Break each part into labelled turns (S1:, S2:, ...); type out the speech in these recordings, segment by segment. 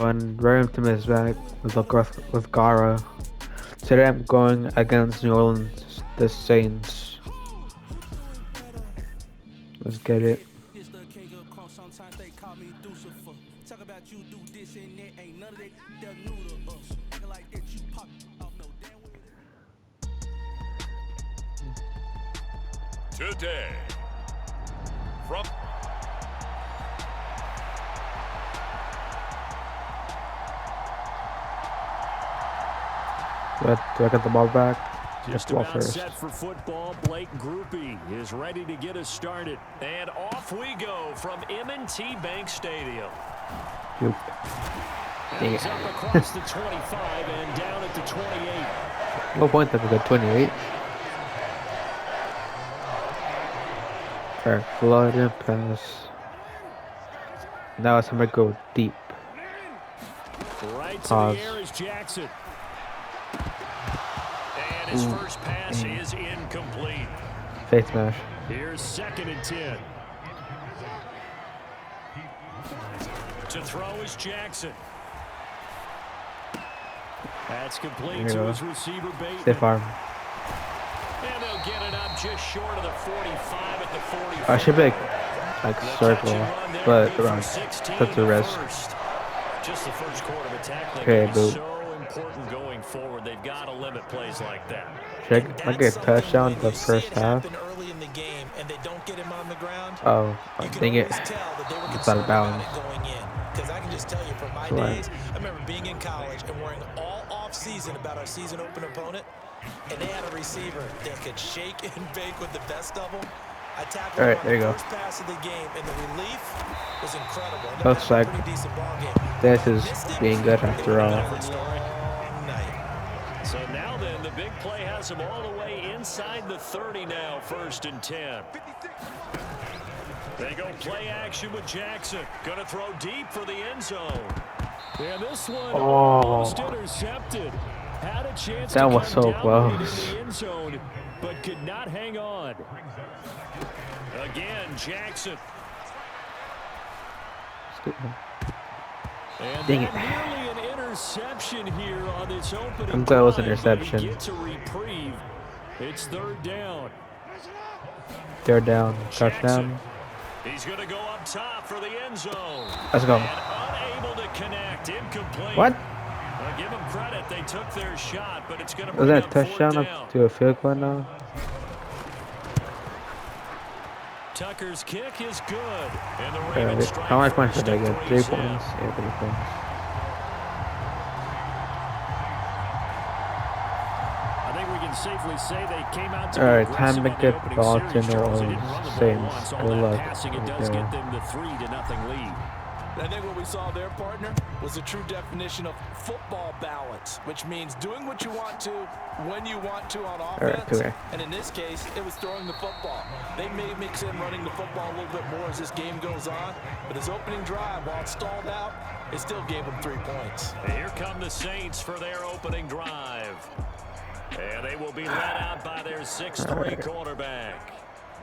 S1: When Remington is back with Gaara. Today I'm going against New Orleans, the Saints. Let's get it.
S2: Today, from
S1: Do I get the ball back?
S3: Just
S1: the ball
S3: about
S1: first.
S3: set for football. Blake Groupie is ready to get us started. And off we go from M&T Bank Stadium.
S1: Nope.
S3: And he's up across the 25 and down at the 28.
S1: No point that we got 28. Alright, flood and pass. Now it's gonna go deep.
S3: Right to
S1: Pause.
S3: the air is Jackson. And his first pass is incomplete.
S1: Face smash.
S3: Here's 2nd and 10. To throw is Jackson. That's complete to his receiver, Bateman.
S1: Stiff arm.
S3: And they'll get it up just short of the 45 at the 45.
S1: I should be like circle, but around. That's the rest.
S3: Just the first quarter of attack.
S1: Okay, boo.
S3: So important going forward. They've got to limit plays like that.
S1: Should I get a touchdown the first half?
S4: Early in the game and they don't get him on the ground.
S1: Oh, dang it.
S4: It's
S1: out of bounds.
S4: Because I can just tell you from my days, I remember being in college and worrying all off season about our season open opponent, and they had a receiver that could shake and bake with the best of them. I tackled him on
S1: there you
S4: the
S1: go.
S4: first pass of the game, and the relief was incredible.
S1: Looks like this is being good after all.
S3: So now then, the big play has him all the way inside the 30 now, 1st and 10. They go play action with Jackson. Going to throw deep for the end zone. And this one almost intercepted. Had a chance
S1: That
S3: to
S1: was
S3: come
S1: so
S3: down
S1: close.
S3: into the end zone, but could not hang on. Again, Jackson. And
S1: Dang it.
S3: nearly an interception here on this opening
S1: I'm glad it was an
S3: drive, but he
S1: interception.
S3: gets a reprieve. It's 3rd down.
S1: Third down. Touchdown.
S3: He's going to go up top for the end zone.
S1: Let's go.
S3: And unable to connect. Incomplete.
S1: What?
S3: Give them credit. They took their shot, but it's going to
S1: Was
S3: bring
S1: that a
S3: up 4th
S1: touchdown
S3: down.
S1: up to a field goal now?
S3: Tucker's kick is good. And the Ravens strike
S1: How much points
S3: first
S1: did I
S3: at
S1: get? 3
S3: 3
S1: points?
S3: cents.
S1: Yeah, 3 points.
S3: I think we can safely say they came out to
S1: Alright,
S3: be
S1: time to
S3: aggressive on the
S1: get
S3: opening
S1: ball
S3: series,
S1: to New
S3: Charles. They didn't
S1: Orleans
S3: run the ball
S1: Saints.
S3: once. All
S1: Good
S3: that
S1: luck.
S3: passing, it
S1: Right
S3: does
S1: there.
S3: get them the 3-0 lead.
S4: I think what we saw there, partner, was the true definition of football balance, which means doing what you want to, when you want to on offense.
S1: Okay.
S4: And in this case, it was throwing the football. They may mix in running the football a little bit more as this game goes on, but his opening drive, while it stalled out, it still gave him 3 points.
S3: And here come the Saints for their opening drive. And they will be led out by their 6'3" quarterback.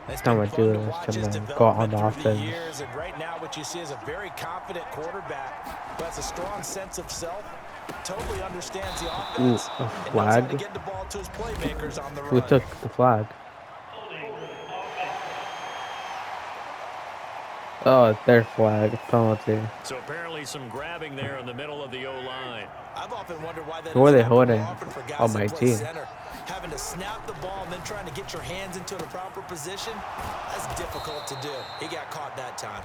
S4: It's
S1: Time
S4: been
S1: to
S4: fun
S1: do
S4: to
S1: is
S4: watch
S1: to
S4: his
S1: go on
S4: development through the
S1: offense.
S4: years, and right now what you see is a very confident quarterback who has a strong sense of self, totally understands the offense,
S1: a
S4: and knows how
S1: flag?
S4: to get the ball to his playmakers on the
S1: Who
S4: run.
S1: took the flag? Oh, it's their flag. Penalty.
S3: So apparently some grabbing there in the middle of the O-line.
S4: I've often wondered why that
S1: Who are
S4: is
S1: they
S4: so
S1: holding
S4: often for guys
S1: on
S4: that
S1: my
S4: play
S1: team?
S4: center. Having to snap the ball and then trying to get your hands into the proper position, that's difficult to do. He got caught that time.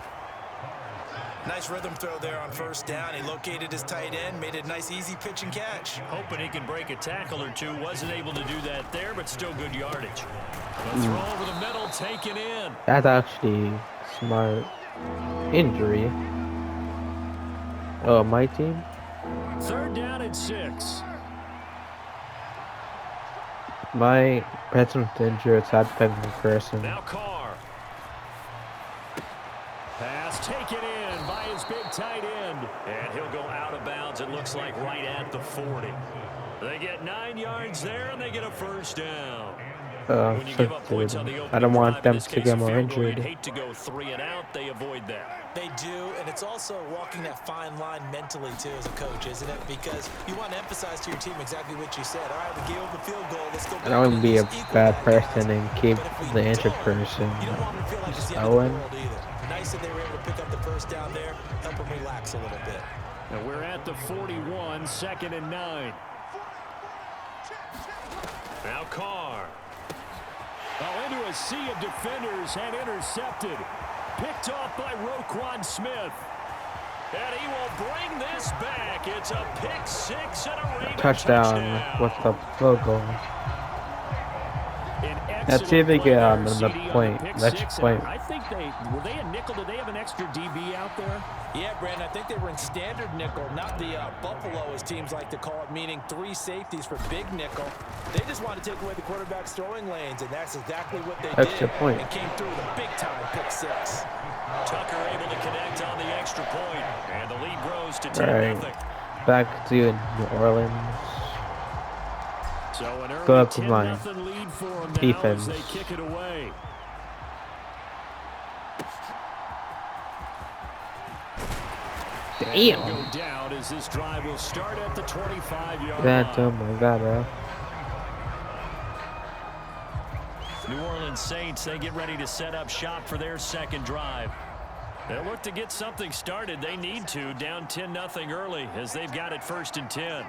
S4: Nice rhythm throw there on 1st down. He located his tight end, made it a nice easy pitch and catch.
S3: Hoping he can break a tackle or two. Wasn't able to do that there, but still good yardage. A throw over the middle, taken in.
S1: That's actually smart. Injury. Oh, my team?
S3: 3rd down and 6.
S1: My president's injured. It's had technical person.
S3: Now Carr. Pass taken in by his big tight end. And he'll go out of bounds, it looks like right at the 40. They get 9 yards there, and they get a 1st down. When you give up points on the
S1: I
S3: opening
S1: don't want
S3: drive, in
S1: them
S3: this
S1: to
S3: case,
S1: get
S3: a
S1: more
S3: field goal, you'd
S1: injured.
S3: hate to go 3 and out. They avoid that.
S4: They do, and it's also walking that fine line mentally, too, as a coach, isn't it? Because you want to emphasize to your team exactly what you said. All right, we gave up a field goal. Let's go back
S1: I don't want to
S4: and
S1: be
S4: at
S1: a
S4: least equal
S1: bad
S4: that,
S1: person
S4: guys.
S1: and keep
S4: But if we
S1: the injured
S4: don't,
S1: person.
S4: you don't want them to feel like it's the end of the
S1: Owen.
S4: world either. Nice that they were able to pick up the first down there, help them relax a little bit.
S3: And we're at the 41, 2nd and 9. Now Carr. Oh, into a sea of defenders and intercepted. Picked off by Roquan Smith. And he will bring this back. It's a pick 6 and a Raven
S1: Touchdown with the field goal. Let's see if they get another point. Next point.
S3: I think were they a nickel? Did they have an extra DB out there?
S4: Yeah, Brandon, I think they were in standard nickel, not the Buffalo, as teams like to call it, meaning 3 safeties for big nickel. They just wanted to take away the quarterback's throwing lanes, and that's exactly what they
S1: Extra
S4: did.
S1: point.
S4: And came through with a big-time pick 6.
S3: Tucker able to connect on the extra point, and the lead grows to 10-0.
S1: Alright, back to New Orleans.
S3: So an early
S1: Go up the line.
S3: 10-0 lead for them now
S1: Defense.
S3: as they kick it away.
S1: Damn.
S3: Go down as this drive will start at the 25-yard
S1: That, oh
S3: line.
S1: my god, bro.
S3: New Orleans Saints, they get ready to set up shop for their second drive. They'll look to get something started. They need to, down 10-0 early as they've got it 1st and 10.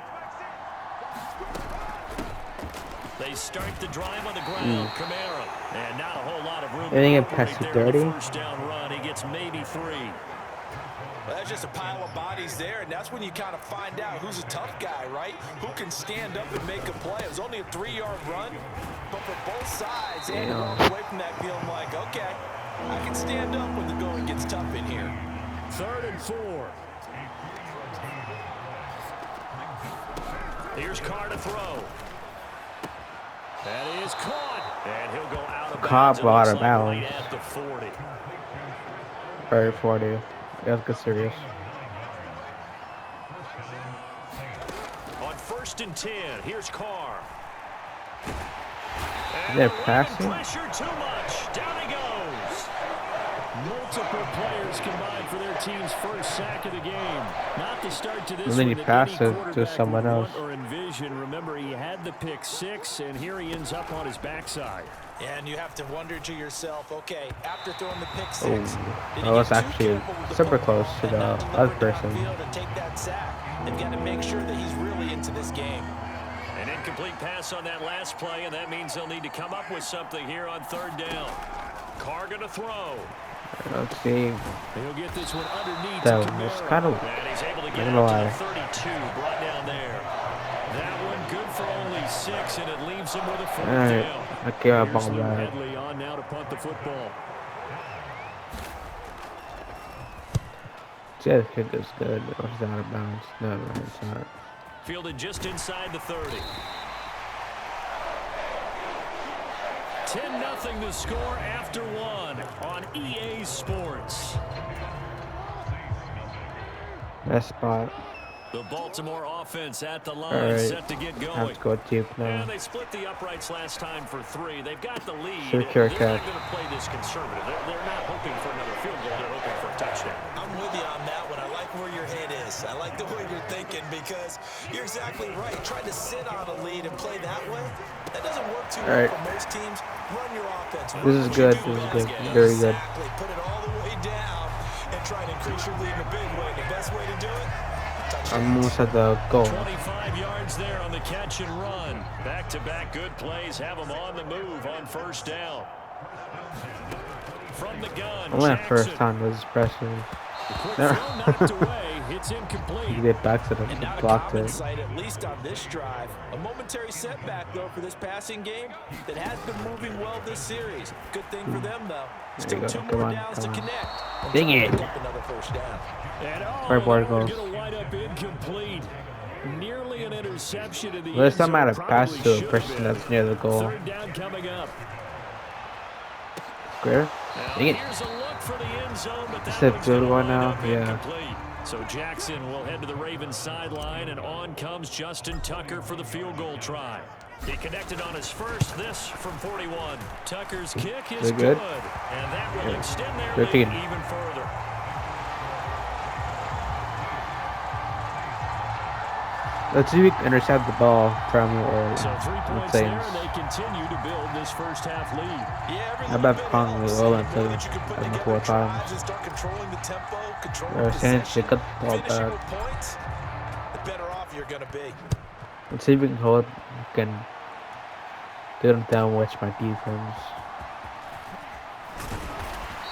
S3: They start the drive on the ground. Kamara, and not a whole lot of room
S1: They didn't
S3: to
S1: get past
S3: operate
S1: the
S3: there on
S1: 30.
S3: the first down run. He gets maybe 3.
S4: Well, that's just a pile of bodies there, and that's when you kind of find out who's a tough guy, right? Who can stand up and make a play. It was only a 3-yard run, but for both sides, they had to walk away from that feeling like, okay, I can stand up when the going gets tough in here.
S3: 3rd and 4. Here's Carr to throw. That is caught, and he'll go out of bounds.
S1: Caught out of
S3: Right
S1: bounds.
S3: at the 40.
S1: Very 40. Let's get serious.
S3: On 1st and 10, here's Carr. And
S1: They're
S3: the Raven
S1: passing?
S3: pressure too much. Down he goes. Multiple players combined for their team's first sack of the game. Not the start to this
S1: And then
S3: one
S1: he
S3: that
S1: passed
S3: any
S1: it to
S3: quarterback
S1: someone
S3: would
S1: else.
S3: want or envision. Remember, he had the pick 6, and here he ends up on his backside.
S4: And you have to wonder to yourself, okay, after throwing the pick 6,
S1: Oh,
S4: did
S1: that
S4: he
S1: was
S4: get too
S1: actually
S4: careful with the
S1: super
S4: football
S1: close to
S4: and
S1: the
S4: not
S1: other
S4: deliver
S1: person.
S4: downfield and take that sack? They've got to make sure that he's really into this game.
S3: An incomplete pass on that last play, and that means they'll need to come up with something here on 3rd down. Carr going to throw.
S1: Let's see.
S3: He'll get this one underneath
S1: That
S3: to
S1: was
S3: Kamara.
S1: kind of.
S3: And he's able to
S1: I'm
S3: get
S1: gonna
S3: out
S1: lie.
S3: to the 32, brought down there. That one good for only 6, and it leaves him with a 4th
S1: Alright,
S3: down.
S1: I give up
S3: Here's
S1: on
S3: Lou
S1: that.
S3: Headley on now to punt the football.
S1: Jeff kick is good. Or is that out of bounds? No, it's not.
S3: Fielded just inside the 30. 10-0 the score after 1 on EA Sports.
S1: Best spot.
S3: The Baltimore offense at the line,
S1: Alright.
S3: set to get
S1: I have
S3: going.
S1: to go deep
S3: Yeah,
S1: now.
S3: they split the uprights last time for 3. They've got the lead.
S1: Secure
S3: They're
S1: catch.
S3: not going to play this conservative. They're not hoping for another field goal. They're hoping for a touchdown.
S4: I'm with you on that one. I like where your head is. I like the way you're thinking because you're exactly right. Trying to sit on a lead and play that way, that doesn't work too well for most teams. Run your offense.
S1: This is good. This is good. Very good.
S4: Exactly. Put it all the way down and try to increase your lead in a big way. The best way to do it,
S1: I'm almost at the goal.
S3: 25 yards there on the catch and run. Back-to-back good plays have them on the move on 1st down. From the gun,
S1: I went
S3: Jackson.
S1: first time. This is impressive.
S3: Quick
S1: No.
S3: throw knocked away. It's incomplete.
S1: You get back to them.
S4: and not a
S1: Blocked
S4: common
S1: it.
S4: sight, at least on this drive. A momentary setback, though, for this passing game that has been moving well this series. Good thing for them, though. Still
S1: you go.
S4: 2
S1: Come
S4: more
S1: on,
S4: downs
S1: come
S4: to
S1: on.
S4: connect. And
S1: Dang
S4: try to
S1: it.
S4: pick up another 1st down.
S3: And
S1: Where board
S3: that one's
S1: goes.
S3: gonna wind up incomplete. Nearly an interception in the
S1: Last
S3: end
S1: time I had
S3: zone.
S1: a pass
S3: Probably
S1: to a
S3: should
S1: person
S3: have been.
S1: that's near the goal.
S3: 3rd down coming up.
S1: Square?
S3: Now
S1: Dang it.
S3: here's a look for the end zone, but that
S1: Is it
S3: one's
S1: field
S3: gonna
S1: goal
S3: wind
S1: now?
S3: up
S1: Yeah.
S3: incomplete. So Jackson will head to the Ravens sideline, and on comes Justin Tucker for the field goal try. He connected on his first, this from 41. Tucker's kick is
S1: They're
S3: good.
S1: good.
S3: And that will extend their
S1: 13.
S3: lead even further.
S1: Let's see if we can intercept the ball from
S3: So 3
S1: the
S3: points there,
S1: Saints.
S3: and they continue to build this first half lead.
S4: Yeah, every
S1: I
S4: little
S1: bet
S4: bit
S1: Conley
S4: helps.
S1: will
S4: The more
S1: until
S4: that you can put
S1: I don't know,
S4: together
S1: 4 times.
S4: drives and start controlling the tempo, controlling
S1: Our Saints, they
S4: possession,
S1: cut the ball
S4: finishing
S1: back.
S4: with points, the better off you're going to be.
S1: Let's see if we can hold, we can get them down with my defense.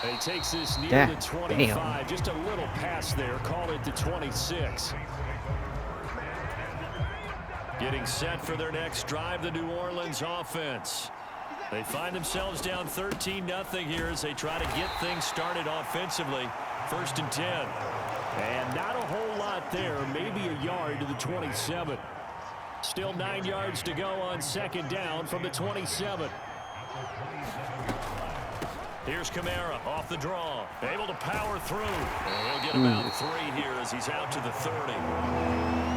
S3: He takes this near
S1: Yeah,
S3: the 25. Just a little pass there. Call it the 26. Getting set for their next drive, the New Orleans offense. They find themselves down 13-0 here as they try to get things started offensively. 1st and 10. And not a whole lot there. Maybe a yard to the 27. Still 9 yards to go on 2nd down from the 27. Here's Gaara off the draw. Able to power through. And he'll get about 3 here as he's out to the 30.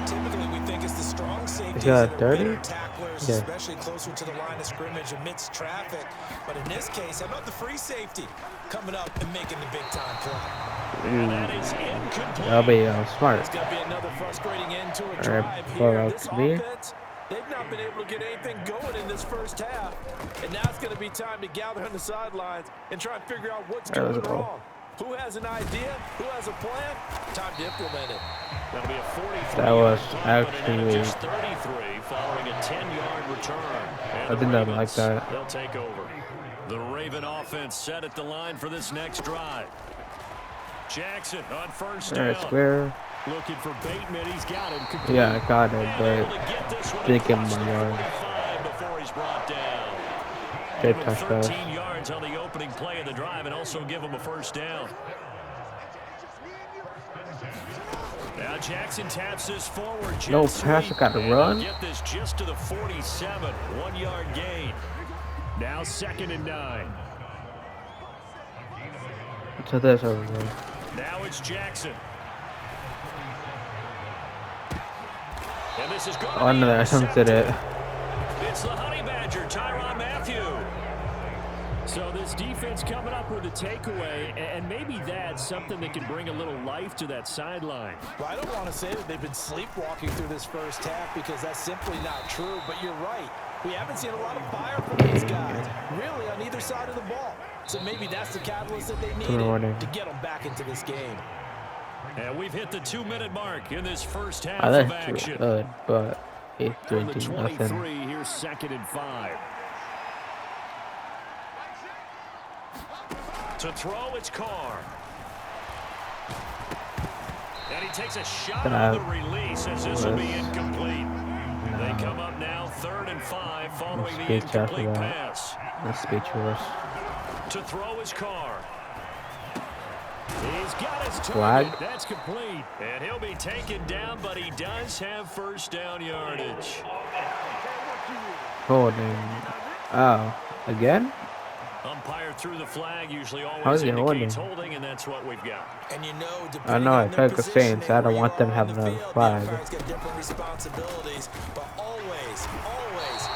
S4: Typically, we think it's the strong safeties
S1: got
S4: that are
S1: 30?
S4: better tacklers,
S1: Yeah.
S4: especially closer to the line of scrimmage amidst traffic. But in this case, how about the free safety coming up and making the big-time play?
S3: And that is incomplete.
S1: That'll be smart.
S4: It's going to be another frustrating end to a
S1: Alright,
S4: drive
S1: ball
S4: here.
S1: out
S4: This
S1: to me.
S4: offense, they've not been able to get anything going in this first half. And now it's going to be time to gather on the sidelines and try and figure out what's
S1: Alright,
S4: going
S1: let's go.
S4: wrong. Who has an idea? Who has a plan? Time to implement it.
S3: That'll be a 43.
S1: That was
S3: actually
S1: actually.
S3: just 33 following a 10-yard return. And
S1: I
S3: the
S1: did not like
S3: Ravens,
S1: that.
S3: They'll take over. The Raven offense set at the line for this next drive. Jackson on 1st down.
S1: Alright, square.
S3: Looking for Bateman. He's got him complete.
S1: Yeah, I got it,
S3: And able to
S1: but
S3: get this one
S1: didn't give him
S3: across
S1: my
S3: the
S1: yard.
S3: 45 before he's brought down.
S1: Good
S3: Give him
S1: touch pass.
S3: 13 yards on the opening play of the drive and also give him a 1st down. Now Jackson taps this forward.
S1: No
S3: jet
S1: pass,
S3: sweep,
S1: I gotta
S3: and
S1: run.
S3: he'll get this just to the 47. 1-yard gain. Now 2nd and 9.
S1: So this over there.
S3: Now it's Jackson. And this is going to
S1: Oh
S3: be
S1: no, I
S3: intercepted.
S1: attempted it.
S3: It's the Honey Badger, Tyrann Mathieu. So this defense coming up with a takeaway, and maybe that's something that can bring a little life to that sideline.
S4: Well, I don't want to say that they've been sleepwalking through this first half because that's simply not true, but you're right. We haven't seen a lot of fire from these guys, really, on either side of the ball. So maybe that's the catalyst that they needed to get them back into this game.
S3: And we've hit the 2-minute mark in this first half
S1: I
S3: of
S1: think it's
S3: action.
S1: good, but it's
S3: From the
S1: 20
S3: 23,
S1: nothing.
S3: here's 2nd and 5. To throw, it's Carr. And he takes a shot on the release as this will be incomplete. They come up now 3rd and 5 following the incomplete pass.
S1: That's speechless.
S3: To throw is Carr. He's got his
S1: Flag.
S3: target. That's complete. And he'll be taken down, but he does have 1st down yardage.
S1: Holding. Oh, again?
S3: Umpire threw the flag, usually
S1: How's
S3: always
S1: he
S3: indicates
S1: holding?
S3: holding, and that's what we've got.
S4: And you know,
S1: I
S4: depending
S1: know, I
S4: on their
S1: tried the
S4: positioning,
S1: Saints. I don't
S4: where
S1: want
S4: you
S1: them
S4: are on
S1: having
S4: the
S1: a
S4: field,
S1: flag.
S4: The umpires get different responsibilities, but always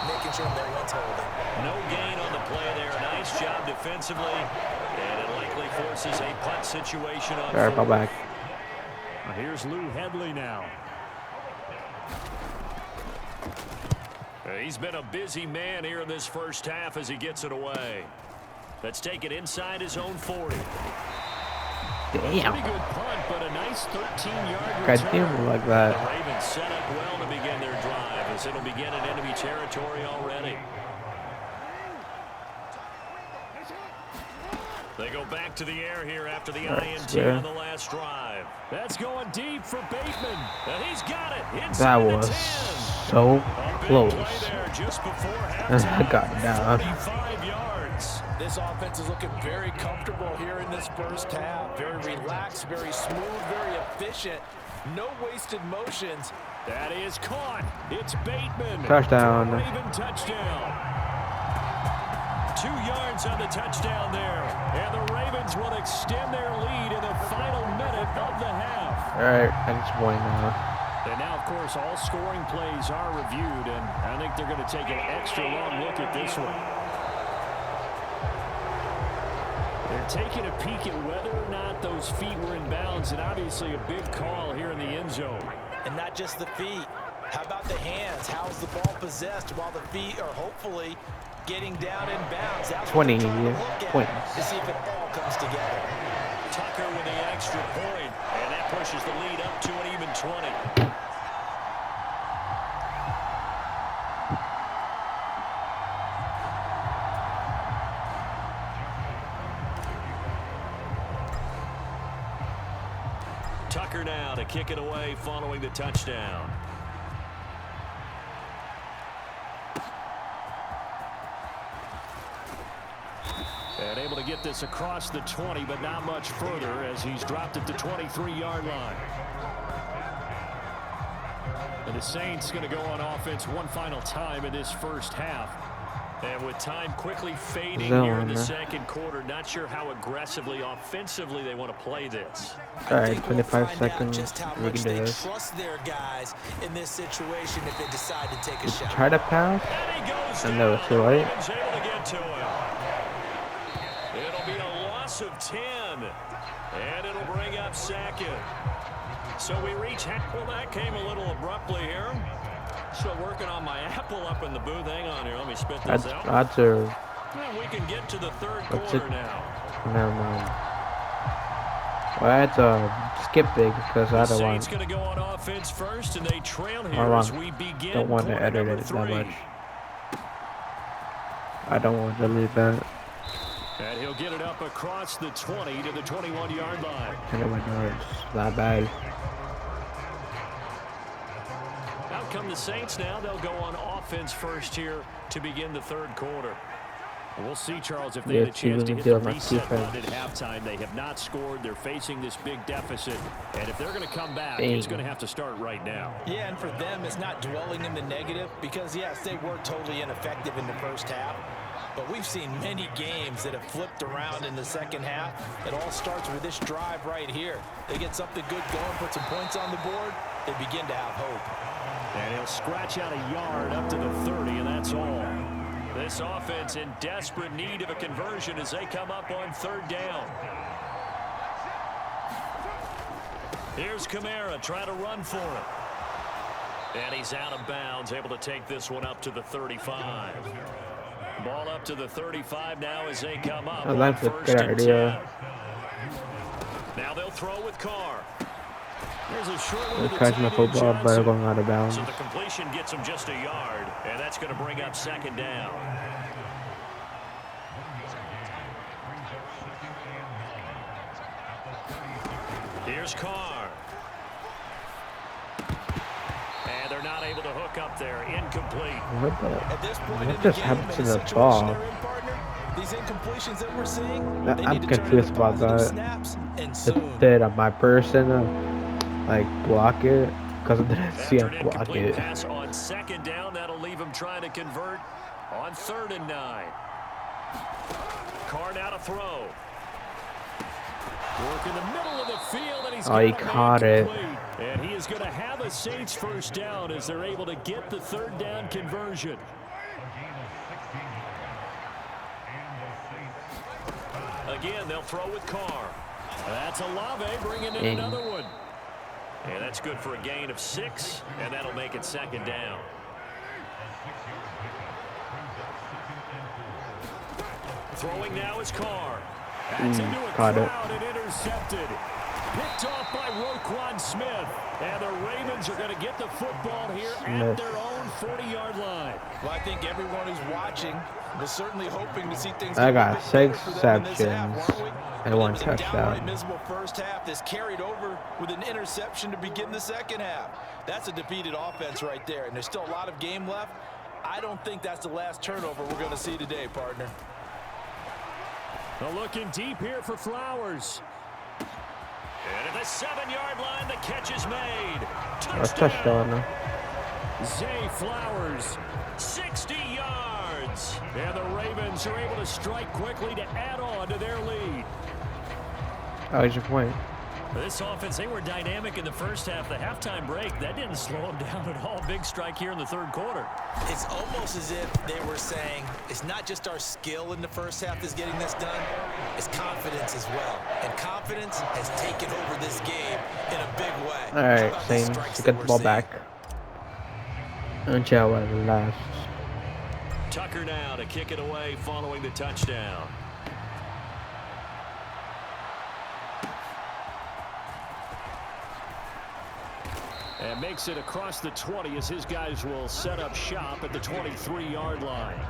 S4: making sure no one's holding.
S3: No gain on the play there. Nice job defensively, and it likely forces a punt situation on
S1: Alright, ball
S3: 4th.
S1: back.
S3: Here's Lou Hedley now. He's been a busy man here in this first half as he gets it away. Let's take it inside his own 40.
S1: Damn.
S3: Pretty good punt, but a nice 13-yard
S1: God
S3: return.
S1: damn, like
S3: The
S1: that.
S3: Ravens set up well to begin their drive as it'll begin in enemy territory already. They go back to the air here after the INT on the last drive. That's going deep for Bateman. And he's got it.
S1: That
S3: Inside the
S1: was
S3: 10.
S1: so
S3: A big
S1: close.
S3: play there just before
S1: I
S3: halftime.
S1: got down.
S3: 45 yards.
S4: This offense is looking very comfortable here in this first half. Very relaxed, very smooth, very efficient. No wasted motions.
S3: That is caught. It's Bateman.
S1: Touchdown.
S3: Raven touchdown. 2 yards on the touchdown there. And the Ravens will extend their lead in the final minute of the half.
S1: Alright, next point now.
S3: They now have course, all scoring plays are reviewed, and I think they're going to take an extra long look at this one. They're taking a peek at whether or not those feet were in bounds, and obviously a big call here in the end zone.
S4: And not just the feet. How about the hands? How's the ball possessed while the feet are hopefully getting down in bounds? That's
S1: 20
S4: points
S1: points.
S4: to see if it all comes together.
S3: Tucker with the extra point, and that pushes the lead up to an even 20. Tucker now to kick it away following the touchdown. And able to get this across the 20, but not much further as he's dropped it to 23-yard line. And the Saints going to go on offense one final time in this first half. And with time quickly fading here in the second quarter, not sure how aggressively, offensively they want to play this.
S1: Alright, 25 seconds. We can do this.
S4: Trust their guys in this situation if they decide to take a shot.
S1: Try to pass. And that was too late.
S3: It'll be a loss of 10. And it'll bring up second. So we reach half. Well, that came a little abruptly here. Still working on my apple up in the booth. Hang on here. Let me spit this out.
S1: That's a...
S3: Well, we can get to the third quarter now.
S1: Never mind. Well, I had to skip big because I don't want...
S3: Going to go on offense first, and they trail here as we begin.
S1: Don't want to edit it that much. I don't want to leave that.
S3: And he'll get it up across the 20 to the 21-yard line.
S1: And it went yards. Not bad.
S3: Out come the Saints now. They'll go on offense first here to begin the third quarter. We'll see, Charles, if they had a chance to hit the reset button at halftime. They have not scored. They're facing this big deficit. And if they're going to come back, it's going to have to start right now.
S4: Yeah, and for them, it's not dwelling in the negative because, yes, they were totally ineffective in the first half. But we've seen many games that have flipped around in the second half. It all starts with this drive right here. They get something good going, put some points on the board, they begin to have hope.
S3: And he'll scratch out a yard up to the 30, and that's all. This offense in desperate need of a conversion as they come up on third down. Here's Gaara trying to run for it. And he's out of bounds, able to take this one up to the 35. Ball up to the 35 now as they come up.
S1: That's a good idea.
S3: Now they'll throw with Carr. There's a short one.
S1: They're catching the football, but they're going out of bounds.
S3: So the completion gets him just a yard, and that's going to bring up second down. Here's Carr. And they're not able to hook up there. Incomplete.
S1: What just happened to the ball?
S4: These incompletions that we're seeing,
S1: I'm confused about that. Did my person like block it? Because I didn't see him block it.
S3: Pass on second down. That'll leave him trying to convert on 3rd and 9. Carr now to throw. Work in the middle of the field, and he's
S1: he caught it.
S3: And he is going to have a Saints first down as they're able to get the 3rd down conversion. Again, they'll throw with Carr. That's Olave bringing in another one. And that's good for a gain of 6, and that'll make it second down. Throwing now is Carr. That's into a crowd and intercepted. Picked off by Roquan Smith. And the Ravens are going to get the football here at their own 40-yard line.
S4: Well, I think everyone who's watching was certainly hoping to see things.
S1: I got 6 receptions and 1 touchdown.
S4: Miserable first half that's carried over with an interception to begin the second half. That's a defeated offense right there, and there's still a lot of game left. I don't think that's the last turnover we're going to see today, partner.
S3: Well, looking deep here for Flowers. And at the 7-yard line, the catch is made.
S1: Touchdown.
S3: Zay Flowers, 60 yards. And the Ravens are able to strike quickly to add on to their lead.
S1: Oh, here's your point.
S3: This offense, they were dynamic in the first half. The halftime break, that didn't slow them down at all. Big strike here in the third quarter.
S4: It's almost as if they were saying, it's not just our skill in the first half that's getting this done, it's confidence as well. And confidence has taken over this game in a big way.
S1: Alright, Saints, to get the ball back. And Joe at last.
S3: Tucker now to kick it away following the touchdown. And makes it across the 20 as his guys will set up shop at the 23-yard line.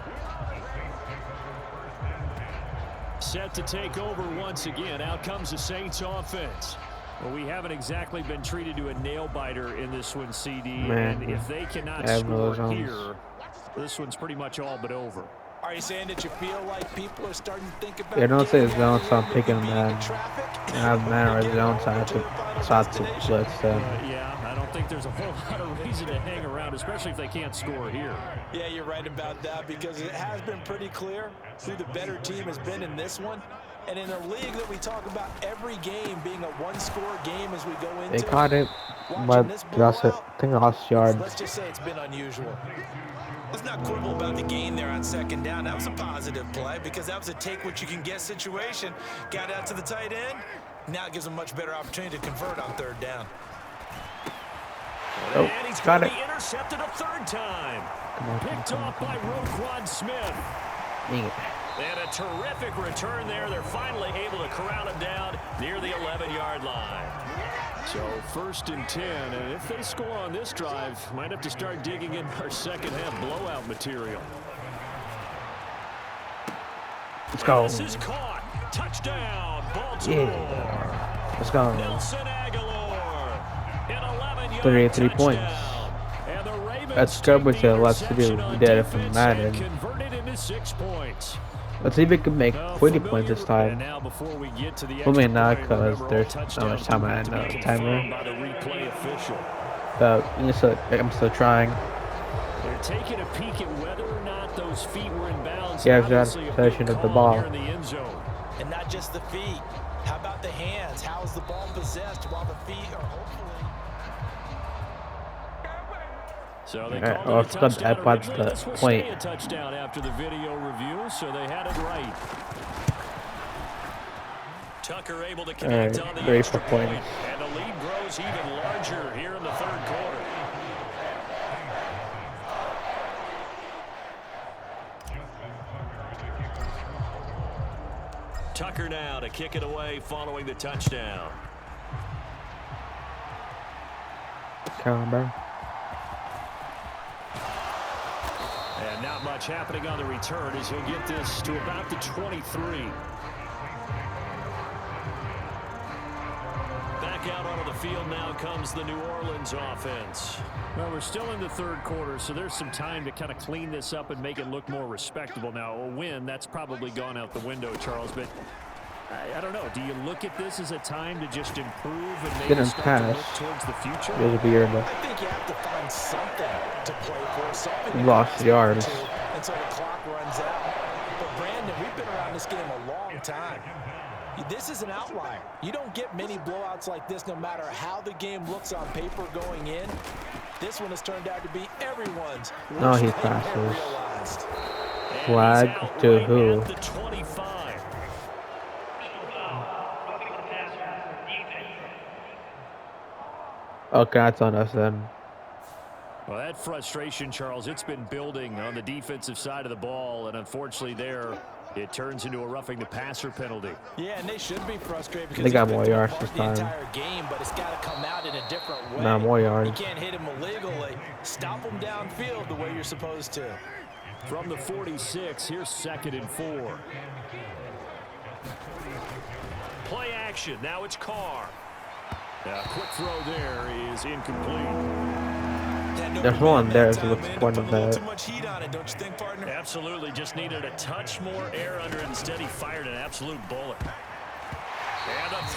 S3: Set to take over once again. Out comes the Saints offense. Well, we haven't exactly been treated to a nail-biter in this one, CD.
S1: Man,
S3: and if they cannot score here, this one's pretty much all but over.
S4: Are you saying that you feel like people are starting to think about...
S1: Yeah, don't say zone, so I'm picking man. I have man or zone, so I have to blitz them.
S3: Yeah, I don't think there's a whole lot of reason to hang around, especially if they can't score here.
S4: Yeah, you're right about that, because it has been pretty clear who the better team has been in this one. And in a league that we talk about every game being a one-score game as we go into,
S1: they caught it, but lost it. I think I lost yards.
S4: Let's just say it's been unusual. Let's not quibble about the gain there on second down. That was a positive play because that was a take-what-you-can-get situation. Got out to the tight end. Now it gives them a much better opportunity to convert on third down.
S3: Oh, and he's got it. Intercepted a third time. Picked off by Roquan Smith. And a terrific return there. They're finally able to corral him down near the 11-yard line. So 1st and 10, and if they score on this drive, might have to start digging in our second half blowout material.
S1: Let's go.
S3: This is caught. Touchdown, Baltimore.
S1: Yeah. Let's go.
S3: Nelson Aguilar. An 11-yard
S1: 3 points.
S3: And the Ravens
S1: That's good with the less to do. We did it from Madden.
S3: Converted into 6 points.
S1: Let's see if we can make 20 points this time. Hopefully not, because there's not much time on the timer. But I'm still trying.
S3: They're taking a peek at whether or not those feet were in bounds.
S1: Yeah, that possession of the ball.
S4: And not just the feet. How about the hands? How is the ball possessed while the feet are hopefully...
S3: So they
S1: called it a point.
S3: A touchdown after the video review, so they had it right. Tucker able to connect on the extra point, and the lead grows even larger here in the third quarter. Tucker now to kick it away following the touchdown. And not much happening on the return as he'll get this to about the 23. Back out onto the field now comes the New Orleans offense. Well, we're still in the third quarter, so there's some time to kind of clean this up and make it look more respectable. Now, a win, that's probably gone out the window, Charles, but I don't know. Do you look at this as a time to just improve and maybe start to look towards the future?
S1: It was a weird.
S4: I think you have to find something to play for, something
S1: lost yards
S4: until the clock runs out. But Brandon, we've been around this game a long time. This is an outlier. You don't get many blowouts like this no matter how the game looks on paper going in. This one has turned out to be everyone's.
S1: No, he passes. Flag to who? Okay, that's on us then.
S3: Well, that frustration, Charles, it's been building on the defensive side of the ball, and unfortunately there, it turns into a roughing the passer penalty. Yeah, and they should be frustrated because
S1: they got more yards this time.
S4: Entire game, but it's got to come out in a different way.
S1: Not more yards.
S4: You can't hit him illegally. Stop him downfield the way you're supposed to.
S3: From the 46, here's 2nd and 4. Play action. Now it's Carr. Quick throw there is incomplete.
S1: There's one there, so what's the point of that?
S4: Too much heat on it, don't you think, partner?
S3: Absolutely, just needed a touch more air under it. Instead, he fired an absolute bullet.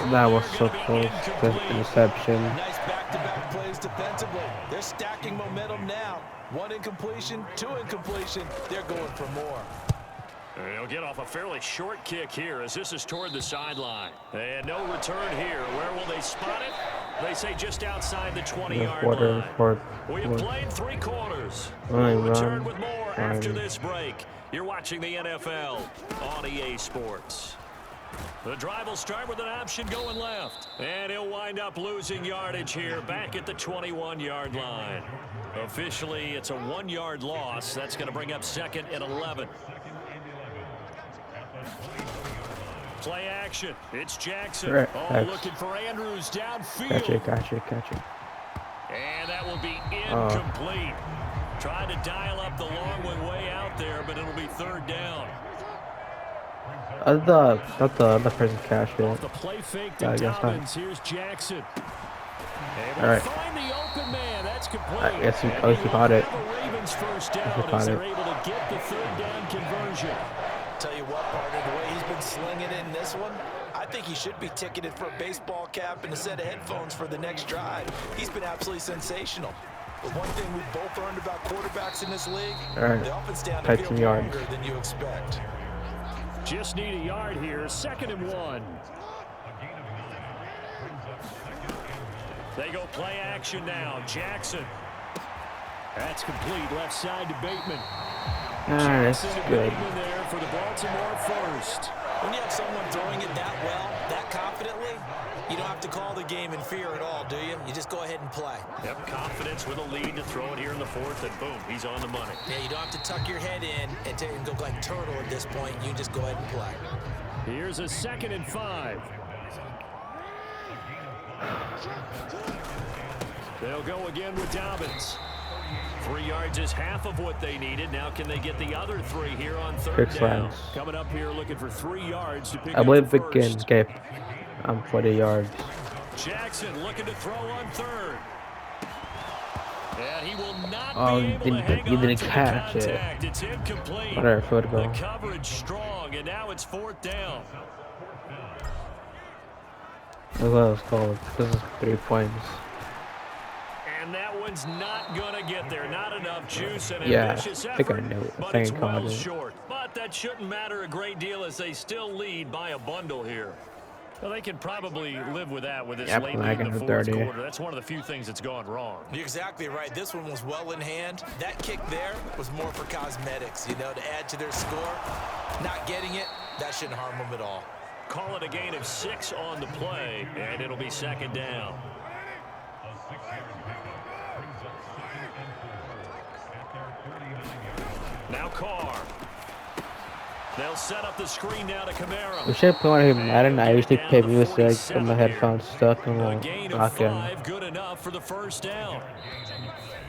S1: That was so close to interception.
S4: Nice back-to-back plays defensively. They're stacking momentum now. 1 incompletion, 2 incompletion. They're going for more.
S3: He'll get off a fairly short kick here as this is toward the sideline. And no return here. Where will they spot it? They say just outside the 20-yard line. We have played 3 quarters. We'll return with more after this break. You're watching the NFL on EA Sports. The drive will start with an option going left. And he'll wind up losing yardage here back at the 21-yard line. Officially, it's a 1-yard loss. That's going to bring up 2nd and 11. Play action. It's Jackson. Looking for Andrews downfield.
S1: Gotcha.
S3: And that will be incomplete. Tried to dial up the long one way out there, but it'll be 3rd down.
S1: I thought the other person cashed it.
S3: Off the play fake to Dobbins. Here's Jackson.
S1: All right.
S3: Find the open man. That's complete.
S1: I guess he caught it.
S3: Ravens first down as they're able to get the 3rd down conversion.
S4: Tell you what, partner, the way he's been slinging in this one, I think he should be ticketed for a baseball cap and a set of headphones for the next drive. He's been absolutely sensational. But one thing we've both learned about quarterbacks in this league, they often stand to feel longer than you expect.
S3: Just need a yard here. 2nd and 1. They go play action now. Jackson. That's complete. Left side to Bateman.
S1: That's good.
S3: Bateman there for the Baltimore first.
S4: When you have someone throwing it that well, that confidently, you don't have to call the game in fear at all, do you? You just go ahead and play.
S3: Yep, confidence with a lead to throw it here in the 4th, and boom, he's on the money.
S4: Yeah, you don't have to tuck your head in and go like turtle at this point. You just go ahead and play.
S3: Here's a 2nd and 5. They'll go again with Dobbins. 3 yards is half of what they needed. Now can they get the other 3 here on 3rd down? Coming up here looking for 3 yards to pick up the first.
S1: I believe it can get 40 yards.
S3: Jackson looking to throw on 3rd. And he will not be able to hang on to the contact. It's incomplete. The coverage strong, and now it's 4th down.
S1: That's what it's called. This is 3 points.
S3: And that one's not going to get there. Not enough juice and
S1: ambitious
S3: effort.
S1: I think I know.
S3: But it's well short. But that shouldn't matter a great deal as they still lead by a bundle here. Well, they can probably live with that with this late in the 4th quarter. That's one of the few things that's gone wrong.
S4: You're exactly right. This one was well in hand. That kick there was more for cosmetics, you know, to add to their score. Not getting it, that shouldn't harm them at all.
S3: Call it a gain of 6 on the play, and it'll be 2nd down. Now Carr. They'll set up the screen now to Gaara.
S1: We should play one of Madden. I usually play music with my headphones stuck and
S3: A
S1: we'll
S3: gain of
S1: lock in.
S3: 5, good enough for the first down.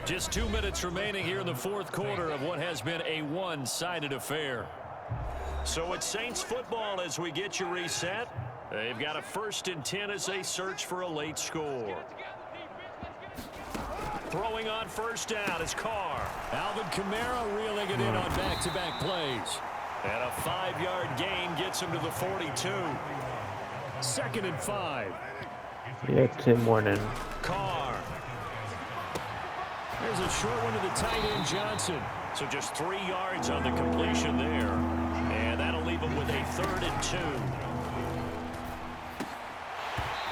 S3: Just 2 minutes remaining here in the 4th quarter of what has been a one-sided affair. So it's Saints football as we get you reset. They've got a 1st and 10 as they search for a late score. Throwing on 1st down is Carr. Alvin Kamara reeling it in on back-to-back plays. And a 5-yard gain gets him to the 42. 2nd and 5.
S1: Yeah, Tim Morning.
S3: Carr. There's a short one to the tight end, Johnson. So just 3 yards on the completion there. And that'll leave him with a 3rd and 2.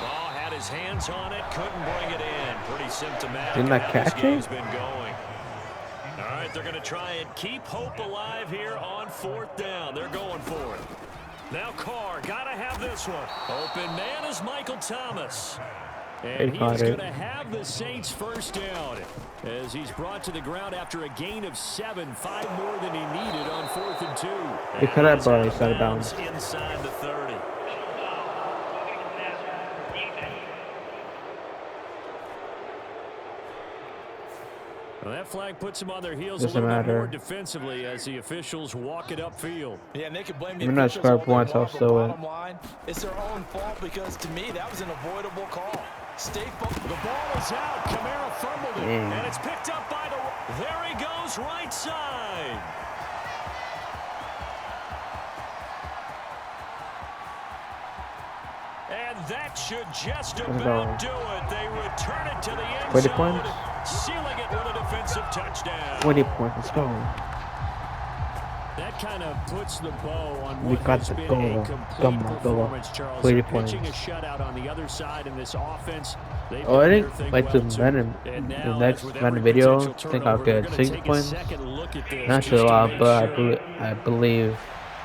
S3: Oh, had his hands on it, couldn't bring it in. Pretty symptomatic.
S1: Didn't that catch it?
S3: Game's been going. All right, they're going to try and keep hope alive here on 4th down. They're going for it. Now Carr, got to have this one. Open man is Michael Thomas. And he's going to have the Saints first down as he's brought to the ground after a gain of 7, 5 more than he needed on 4th and 2.
S1: He could have brought us out of bounds.
S3: Inside the 30. Well, that flag puts them on their heels a little bit more defensively as the officials walk it upfield.
S4: Yeah, and they can blame the
S1: I'm not
S4: officials
S1: sure
S4: all they
S1: once
S4: want,
S1: I'll
S4: but
S1: still
S4: bottom line, it's their own fault because to me that was an avoidable call. Stay focused.
S3: The ball is out. Kamara fumbled it, and it's picked up by the. There he goes, right side. And that should just about do it. They return it to the end
S1: 20
S3: zone,
S1: points.
S3: sealing it with a defensive touchdown.
S1: 20 points. Let's go.
S3: That kind of puts the bow on
S1: We
S3: what
S1: got
S3: has
S1: the
S3: been
S1: goal.
S3: a complete
S1: Come on, goal.
S3: performance, Charles.
S1: 30
S3: They're
S1: points.
S3: pitching a shutout on the other side in this offense. They've
S1: Oh, I
S3: done their
S1: think
S3: thing
S1: like the
S3: well, too.
S1: Madden,
S3: And
S1: the
S3: now, as
S1: next
S3: with
S1: Madden
S3: every
S1: video,
S3: potential
S1: I think I'll
S3: turnover, they're
S1: get
S3: going to
S1: 60
S3: take a
S1: points.
S3: second look at this
S1: Not sure
S3: just
S1: a
S3: to
S1: lot,
S3: make
S1: but
S3: sure.
S1: I believe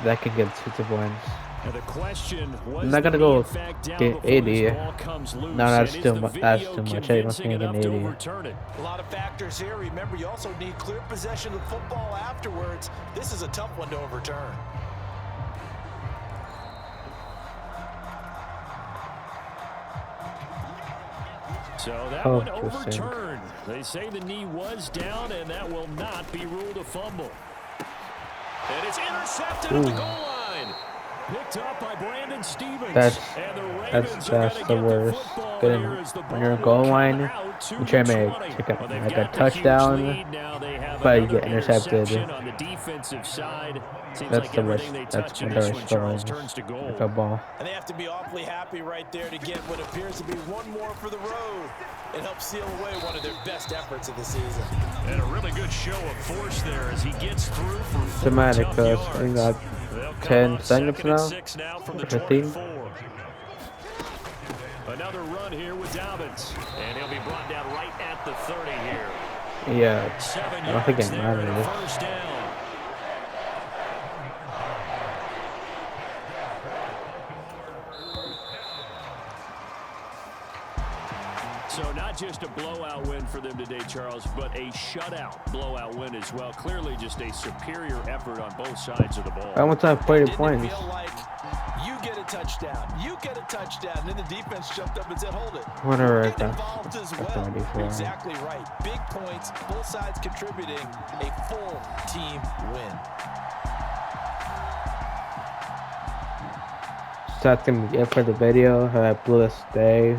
S1: that can get 60 points.
S3: Now the question,
S1: I'm
S3: was
S1: not
S3: the
S1: gonna
S3: knee
S1: go
S3: in fact down
S1: get
S3: before this
S1: 80.
S3: ball comes
S1: No,
S3: loose?
S1: that's
S3: And is
S1: too
S3: the
S1: much. That's
S3: video
S1: too much. I'm not
S3: convincing
S1: gonna
S3: enough
S1: get
S3: to
S1: 80.
S3: overturn it?
S4: A lot of factors here. Remember, you also need clear possession of the football afterwards. This is a tough one to overturn.
S3: So that
S1: Oh,
S3: one
S1: interesting.
S3: overturned. They say the knee was down, and that will not be ruled a fumble. And it's intercepted at the goal line. Picked up by Brandon Stevens.
S1: That's
S3: and the Ravens are
S1: that's
S3: going to
S1: the
S3: get
S1: worst.
S3: the football
S1: Getting
S3: here as the
S1: on
S3: ball
S1: your
S3: will
S1: goal
S3: come
S1: line,
S3: out to
S1: you try to
S3: the
S1: make
S3: 20.
S1: like
S3: They've
S1: a
S3: got the huge
S1: touchdown,
S3: lead. Now they have
S1: but you
S3: another
S1: get intercepted.
S3: interception on the defensive side. Seems
S1: That's
S3: like
S1: the
S3: everything
S1: worst.
S3: they
S1: That's
S3: touch in
S1: one of the
S3: this
S1: worst
S3: one, Charles,
S1: feelings
S3: turns to
S1: in
S3: gold.
S1: football.
S4: And they have to be awfully happy right there to get what appears to be one more for the road. It helps seal away one of their best efforts of the season.
S3: And a really good show of force there as he gets through for 4
S1: Dramatic,
S3: tough
S1: cause I
S3: yards.
S1: got
S3: They'll come
S1: 10
S3: up
S1: seconds
S3: 2nd and
S1: now.
S3: 6 now from the
S1: 15.
S3: 24. Another run here with Dobbins. And he'll be brought down right at the 30 here.
S1: Yeah,
S3: 7
S1: I don't think
S3: yards
S1: it
S3: there and a
S1: matters.
S3: first down. So not just a blowout win for them today, Charles, but a shutout blowout win as well. Clearly just a superior effort on both sides of the ball.
S1: I want to play the
S4: Didn't it
S1: points.
S4: feel like you get a touchdown, you get a touchdown, and then the defense jumped up and said, hold it.
S1: Whatever,
S4: We're
S1: I
S4: getting
S1: got
S4: involved as
S1: that's
S4: well.
S1: 94.
S4: You're exactly right. Big points, both sides contributing, a full team win.
S1: So that's gonna be it for the video. Have a blessed day.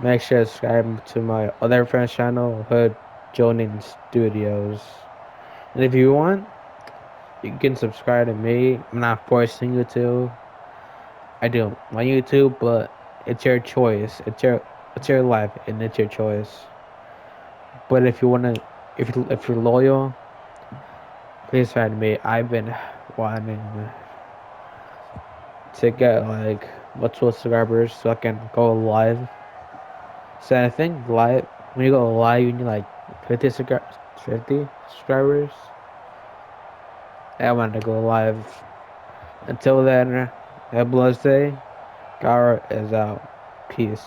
S1: Make sure to subscribe to my other friend's channel, Hood Joning Studios. And if you want, you can subscribe to me. I'm not forcing you to. I do my YouTube, but it's your choice. It's your life, and it's your choice. But if you wanna, if you're loyal, please subscribe to me. I've been wanting to get like multiple subscribers so I can go live. So I think live, when you go live, you need like 50 subscribers. I want to go live. Until then, have a blessed day. Gaara is out. Peace.